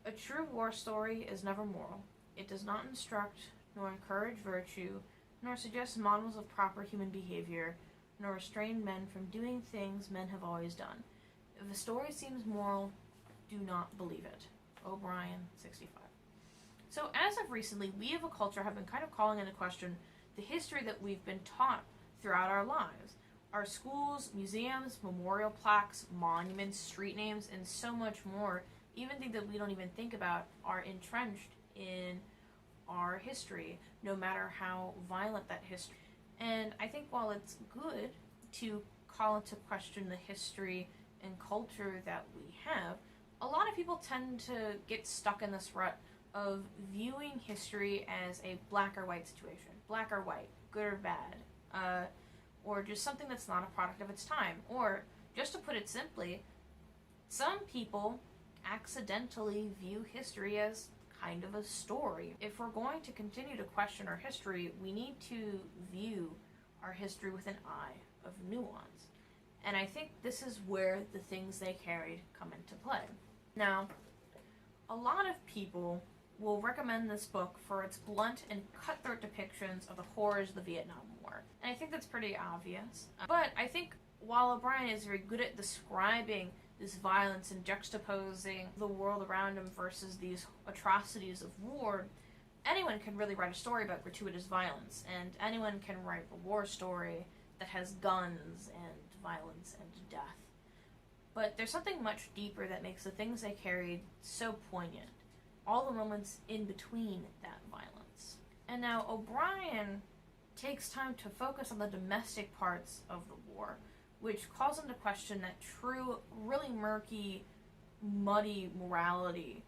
A true war story is never moral. It does not instruct, nor encourage virtue, nor suggest models of proper human behavior, nor restrain men from doing things men have always done. If a story seems moral, do not believe it. O'Brien, 65. So as of recently, we of a culture have been kind of calling into question the history that we've been taught throughout our lives. Our schools, museums, memorial plaques, monuments, street names, and so much more, even things that we don't even think about, are entrenched in our history, no matter how violent that history. And I think while it's good to call into question the history and culture that we have, a lot of people tend to get stuck in this rut of viewing history as a black or white situation. Black or white, good or bad, or just something that's not a product of its time. Or, just to put it simply, some people accidentally view history as kind of a story. If we're going to continue to question our history, we need to view our history with an eye of nuance. And I think this is where the things they carried come into play. Now, a lot of people will recommend this book for its blunt and cutthroat depictions of the horrors of the Vietnam War. And I think that's pretty obvious. But I think while O'Brien is very good at describing this violence and juxtaposing the world around him versus these atrocities of war, anyone can really write a story about gratuitous violence, and anyone can write a war story that has guns and violence and death. But there's something much deeper that makes the things they carried so poignant. All the moments in between that violence. And now O'Brien takes time to focus on the domestic parts of the war, which calls into question that true, really murky, muddy morality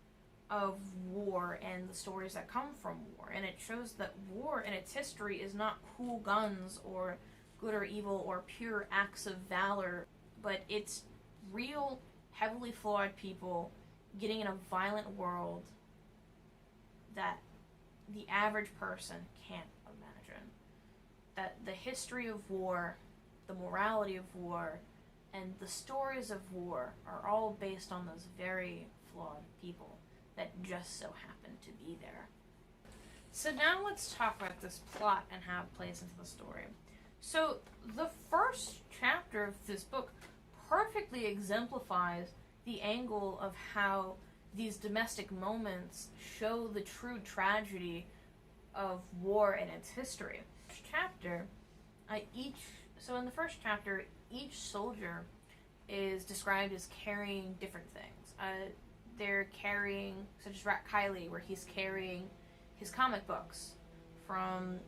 of war and the stories that come from war. And it shows that war and its history is not cool guns or good or evil or pure acts of valor, but it's real, heavily flawed people getting in a violent world that the average person can't imagine. That the history of war, the morality of war, and the stories of war are all based on those very flawed people that just so happen to be there. So now let's talk about this plot and how it plays into the story. So the first chapter of this book perfectly exemplifies the angle of how these domestic moments show the true tragedy of war and its history. In the first chapter, each soldier is described as carrying different things. They're carrying, such as Rat Kiley, where he's carrying his comic books from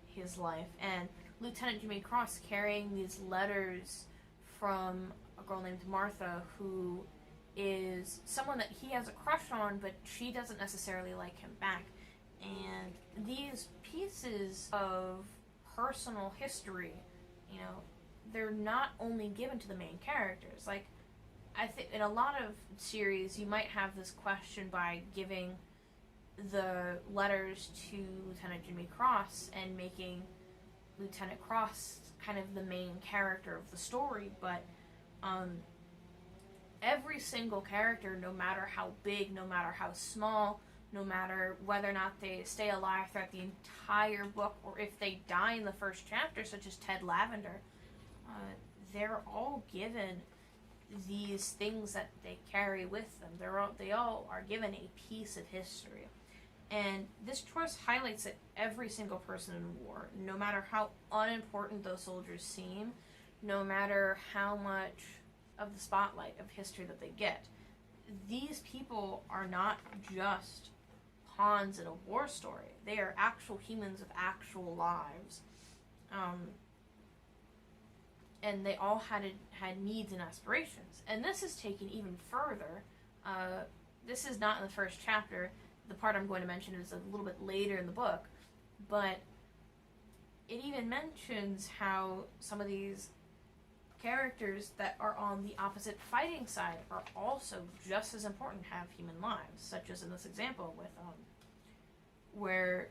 his life, and Lieutenant Jimmy Cross carrying these letters from a girl named Martha, who is someone that he has a crush on, but she doesn't necessarily like him back. And these pieces of personal history, they're not only given to the main characters. Like, I think in a lot of series, you might have this question by giving the letters to Lieutenant Jimmy Cross and making Lieutenant Cross kind of the main character of the story, but every single character, no matter how big, no matter how small, no matter whether or not they stay alive throughout the entire book, or if they die in the first chapter, such as Ted Lavender, they're all given these things that they carry with them. They all are given a piece of history. And this choice highlights that every single person in war, no matter how unimportant those soldiers seem, no matter how much of the spotlight of history that they get, these people are not just pawns in a war story. They are actual humans with actual lives. And they all had needs and aspirations. And this is taken even further. This is not in the first chapter. The part I'm going to mention is a little bit later in the book. But it even mentions how some of these characters that are on the opposite fighting side are also just as important to have human lives, such as in this example with where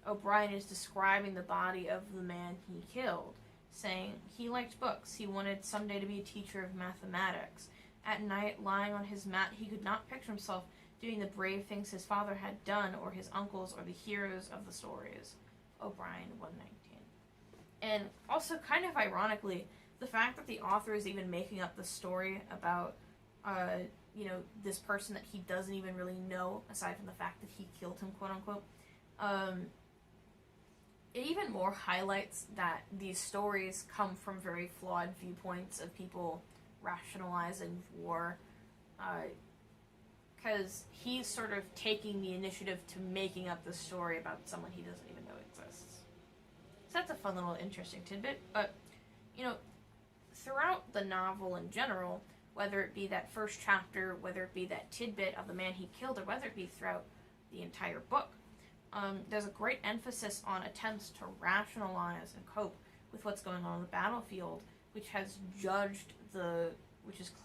O'Brien is describing the body of the man he killed, saying he liked books, he wanted someday to be a teacher of mathematics. At night, lying on his mat, he could not picture himself doing the brave things his father had done, or his uncles, or the heroes of the stories. O'Brien, 119. And also, kind of ironically, the fact that the author is even making up the story about, this person that he doesn't even really know, aside from the fact that he killed him, quote unquote, it even more highlights that these stories come from very flawed viewpoints of people rationalizing war, because he's sort of taking the initiative to making up the story about someone he doesn't even know exists. So that's a fun little interesting tidbit, but, throughout the novel in general, whether it be that first chapter, whether it be that tidbit of the man he killed, or whether it be throughout the entire book, there's a great emphasis on attempts to rationalize and cope with what's going on the battlefield, which has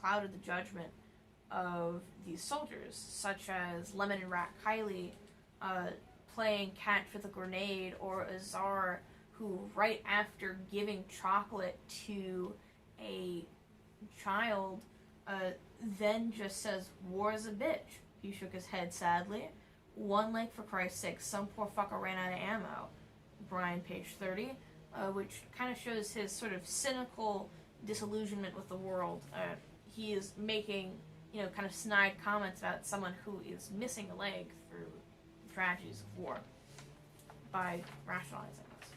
clouded the judgment of these soldiers, such as Lemon and Rat Kiley playing catch with a grenade, or Azar, who right after giving chocolate to a child, then just says, "War is a bitch." He shook his head sadly. One leg, for Christ's sake, some poor fucker ran out of ammo. Brian, page 30, which kind of shows his sort of cynical disillusionment with the world. He is making, kind of snide comments about someone who is missing a leg through the tragedies of war by rationalizing this.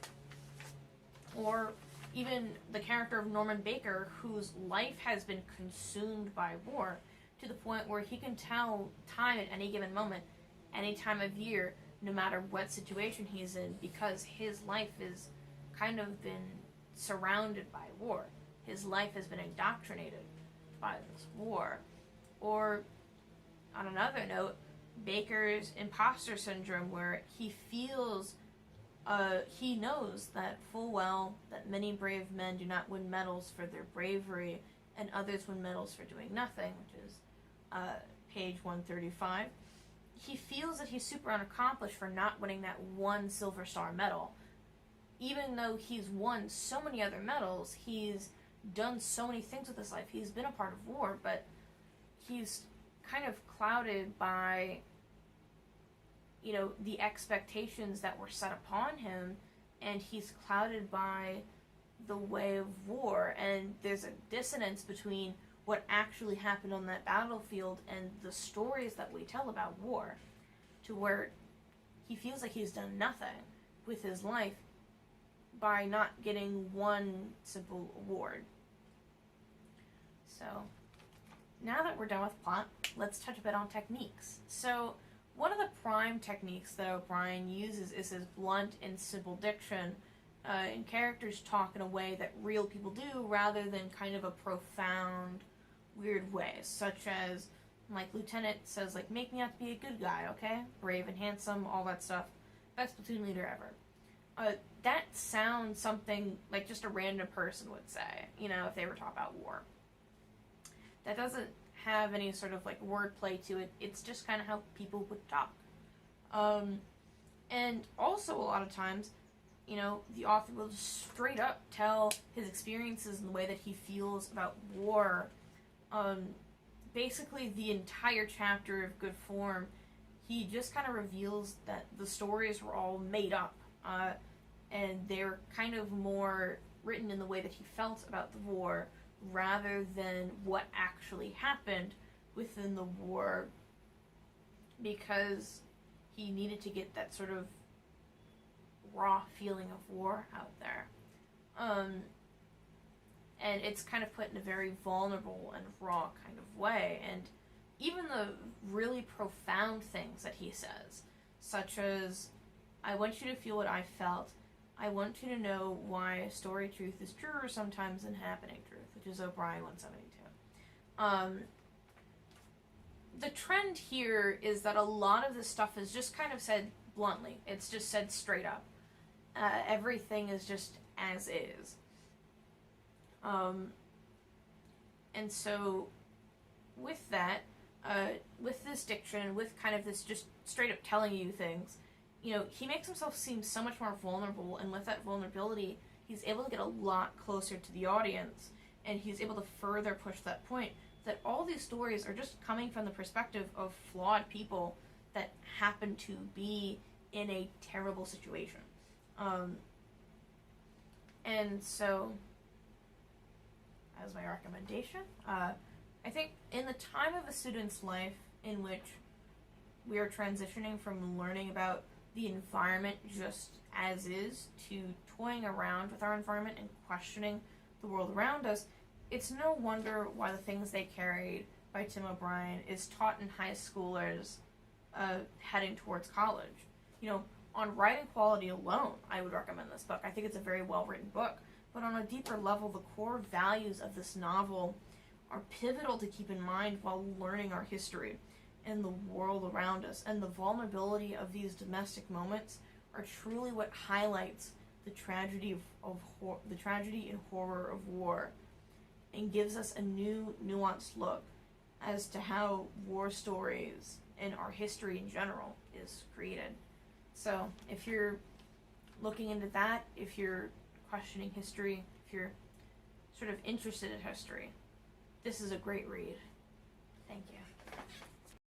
Or even the character of Norman Baker, whose life has been consumed by war to the point where he can tell time at any given moment, any time of year, no matter what situation he's in, because his life has kind of been surrounded by war. His life has been indoctrinated by this war. Or, on another note, Baker's imposter syndrome, where he feels, he knows that full well that many brave men do not win medals for their bravery, and others win medals for doing nothing, which is page 135. He feels that he's super unaccomplished for not winning that one Silver Star medal. Even though he's won so many other medals, he's done so many things with his life, he's been a part of war, but he's kind of clouded by, the expectations that were set upon him, and he's clouded by the way of war, and there's a dissonance between what actually happened on that battlefield and the stories that we tell about war, to where he feels like he's done nothing with his life by not getting one simple award. So, now that we're done with plot, let's touch a bit on techniques. So, one of the prime techniques that O'Brien uses is his blunt and simple diction, and characters talk in a way that real people do, rather than kind of a profound, weird way, such as, Lieutenant says, make me out to be a good guy, okay? Brave and handsome, all that stuff. Best platoon leader ever. That sounds something like just a random person would say, if they were talking about war. That doesn't have any sort of, wordplay to it. It's just kind of how people would talk. And also, a lot of times, the author will just straight up tell his experiences and the way that he feels about war. Basically, the entire chapter of Good Form, he just kind of reveals that the stories were all made up, and they're kind of more written in the way that he felt about the war, rather than what actually happened within the war, because he needed to get that sort of raw feeling of war out there. And it's kind of put in a very vulnerable and raw kind of way. And even the really profound things that he says, such as, I want you to feel what I felt. I want you to know why story truth is truer sometimes than happening truth, which is O'Brien 172. The trend here is that a lot of this stuff is just kind of said bluntly. It's just said straight up. Everything is just as is. And so, with that, with this diction, with kind of this just straight up telling you things, he makes himself seem so much more vulnerable, and with that vulnerability, he's able to get a lot closer to the audience, and he's able to further push that point that all these stories are just coming from the perspective of flawed people that happen to be in a terrible situation. And so, as my recommendation, I think in the time of a student's life in which we are transitioning from learning about the environment just as is to toying around with our environment and questioning the world around us, it's no wonder why The Things They Carried by Tim O'Brien is taught in high schoolers heading towards college. On writing quality alone, I would recommend this book. I think it's a very well-written book. But on a deeper level, the core values of this novel are pivotal to keep in mind while learning our history and the world around us. And the vulnerability of these domestic moments are truly what highlights the tragedy the tragedy and horror of war, and gives us a new, nuanced look as to how war stories and our history in general is created. So, if you're looking into that, if you're questioning history, if you're sort of interested in history, this is a great read. Thank you.